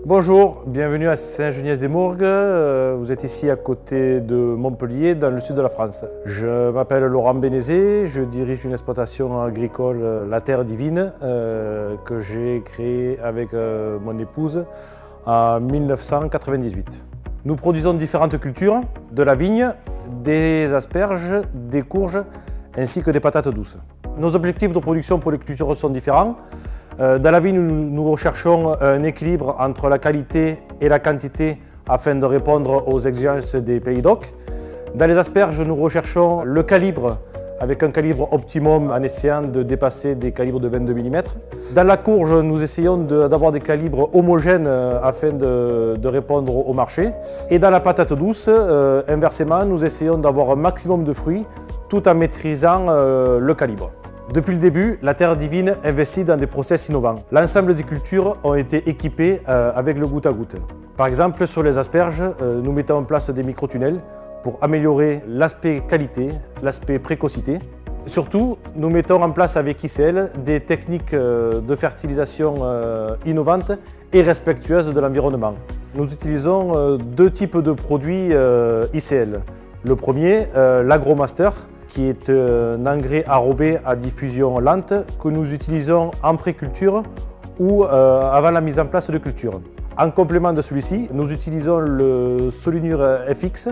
Bonjour, bienvenue à Saint-Geniez-des-Mourgues. Vous êtes ici à côté de Montpellier, dans le sud de la France. Je m'appelle Laurent Bénézé, je dirige une exploitation agricole, La Terre Divine, que j'ai créée avec mon épouse en 1998. Nous produisons différentes cultures, de la vigne, des asperges, des courges, ainsi que des patates douces. Nos objectifs de production pour les cultures sont différents. Dans la vigne, nous recherchons un équilibre entre la qualité et la quantité afin de répondre aux exigences des pays d'oc. Dans les asperges, nous recherchons le calibre avec un calibre optimum en essayant de dépasser des calibres de 22 mm. Dans la courge, nous essayons d'avoir des calibres homogènes afin de répondre au marché. Et dans la patate douce, inversement, nous essayons d'avoir un maximum de fruits tout en maîtrisant le calibre. Depuis le début, La Terre Divine investit dans des process innovants. L'ensemble des cultures ont été équipées avec le goutte à goutte. Par exemple, sur les asperges, nous mettons en place des microtunnels pour améliorer l'aspect qualité, l'aspect précocité. Surtout, nous mettons en place avec ICL des techniques de fertilisation innovantes et respectueuses de l'environnement. Nous utilisons deux types de produits ICL. Le premier, l'AgroMaster, qui est un engrais arrobé à diffusion lente que nous utilisons en pré-culture ou avant la mise en place de culture. En complément de celui-ci, nous utilisons le Solinur FX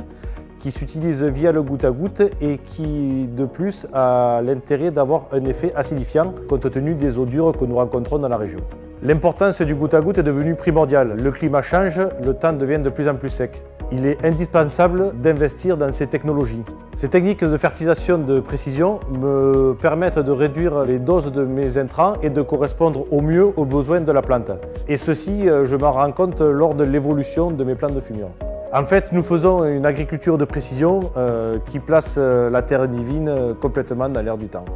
qui s'utilise via le goutte à goutte et qui de plus a l'intérêt d'avoir un effet acidifiant compte tenu des eaux dures que nous rencontrons dans la région. L'importance du goutte à goutte est devenue primordiale. Le climat change, le temps devient de plus en plus sec. Il est indispensable d'investir dans ces technologies. Ces techniques de fertilisation de précision me permettent de réduire les doses de mes intrants et de correspondre au mieux aux besoins de la plante. Et ceci, je m'en rends compte lors de l'évolution de mes plants de fumure. En fait, nous faisons une agriculture de précision qui place la Terre Divine complètement dans l'air du temps.